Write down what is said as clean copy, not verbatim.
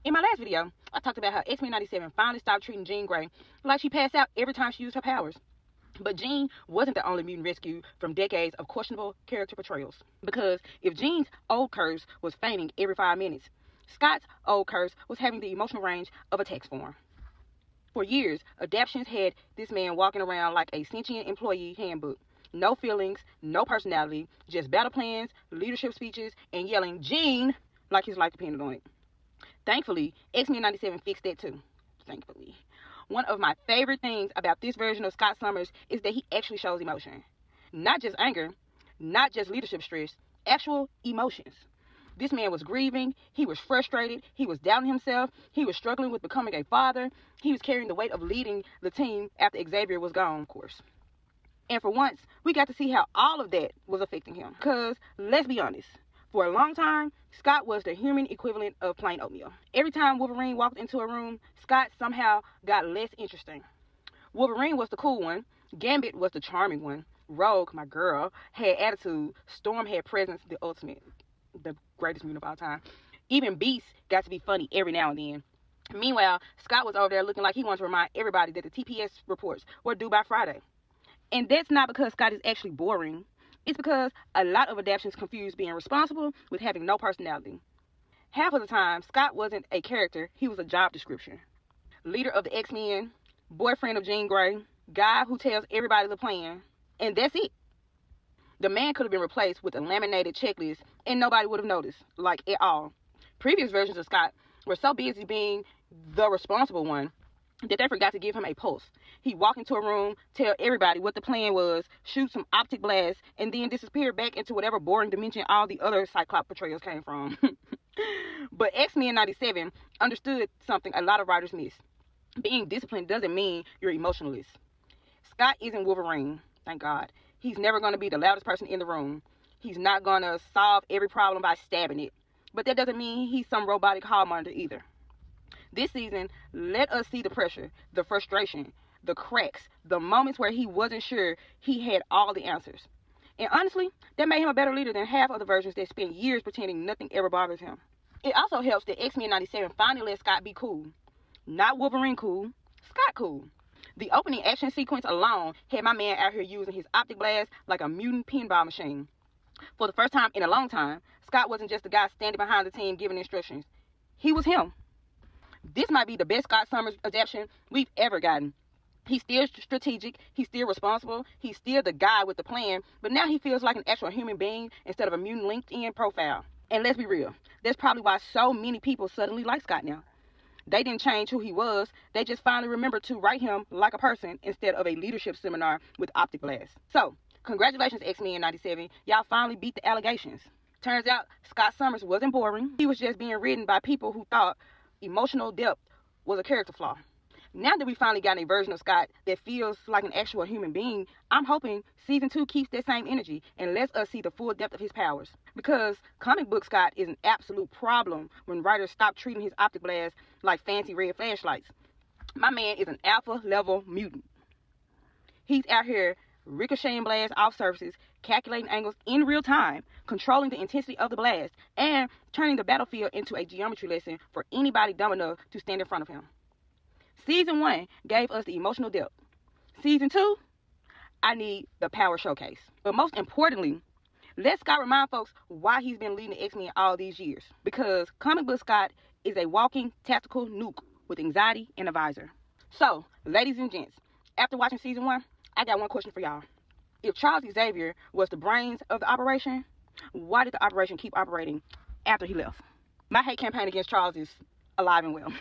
In my last video, I talked about how X-Men 97 finally stopped treating Jean Grey like she passed out every time she used her powers. But Jean wasn't the only mutant rescue from decades of questionable character portrayals. Because if Jean's old curse was fainting every 5 minutes, Scott's old curse was having the emotional range of a text form. For years, Adaptions had this man walking around like a sentient employee handbook. No feelings, no personality, just battle plans, leadership speeches, and yelling, Jean, like his life depended on it. Thankfully, X-Men 97 fixed that too. Thankfully. One of my favorite things about this version of Scott Summers is that he actually shows emotion. Not just anger, not just leadership stress, actual emotions. This man was grieving, he was frustrated, he was doubting himself, he was struggling with becoming a father, he was carrying the weight of leading the team after Xavier was gone, of course. And for once, we got to see how all of that was affecting him. Because, let's be honest, for a long time, Scott was the human equivalent of plain oatmeal. Every time Wolverine walked into a room, Scott somehow got less interesting. Wolverine was the cool one, Gambit was the charming one, Rogue, my girl, had attitude, Storm had presence, the ultimate, the greatest mutant of all time. Even Beast got to be funny every now and then. Meanwhile, Scott was over there looking like he wanted to remind everybody that the TPS reports were due by Friday. And that's not because Scott is actually boring. It's because a lot of adaptions confuse being responsible with having no personality. Half of the time, Scott wasn't a character, he was a job description. Leader of the X-Men, boyfriend of Jean Grey, guy who tells everybody the plan, and that's it. The man could have been replaced with a laminated checklist and nobody would have noticed, like at all. Previous versions of Scott were so busy being the responsible one that they forgot to give him a pulse. He'd walk into a room, tell everybody what the plan was, shoot some optic blasts, and then disappear back into whatever boring dimension all the other Cyclops portrayals came from. But X-Men 97 understood something a lot of writers miss. Being disciplined doesn't mean you're emotionless. Scott isn't Wolverine, thank God. He's never going to be the loudest person in the room. He's not going to solve every problem by stabbing it. But that doesn't mean he's some robotic hall monitor either. This season, let us see the pressure, the frustration, the cracks, the moments where he wasn't sure he had all the answers. And honestly, that made him a better leader than half of the versions that spent years pretending nothing ever bothers him. It also helps that X-Men 97 finally let Scott be cool. Not Wolverine cool, Scott cool. The opening action sequence alone had my man out here using his optic blast like a mutant pinball machine. For the first time in a long time, Scott wasn't just the guy standing behind the team giving instructions. He was him. This might be the best Scott Summers adaptation we've ever gotten. He's still strategic, he's still responsible, he's still the guy with the plan, but now he feels like an actual human being instead of a mutant LinkedIn profile. And let's be real, that's probably why so many people suddenly like Scott now. They didn't change who he was, they just finally remembered to write him like a person instead of a leadership seminar with optic blast. So, congratulations X-Men 97, y'all finally beat the allegations. Turns out, Scott Summers wasn't boring, he was just being written by people who thought emotional depth was a character flaw. Now that we finally got a version of Scott that feels like an actual human being, I'm hoping season 2 keeps that same energy and lets us see the full depth of his powers. Because comic book Scott is an absolute problem when writers stop treating his optic blast like fancy red flashlights. My man is an alpha level mutant. He's out here ricocheting blasts off surfaces, calculating angles in real time, controlling the intensity of the blast, and turning the battlefield into a geometry lesson for anybody dumb enough to stand in front of him. Season 1 gave us the emotional depth. Season 2, I need the power showcase. But most importantly, let Scott remind folks why he's been leading the X-Men all these years. Because comic book Scott is a walking tactical nuke with anxiety and a visor. So, ladies and gents, after watching season 1, I got one question for y'all. If Charles Xavier was the brains of the operation, why did the operation keep operating after he left? My hate campaign against Charles is alive and well.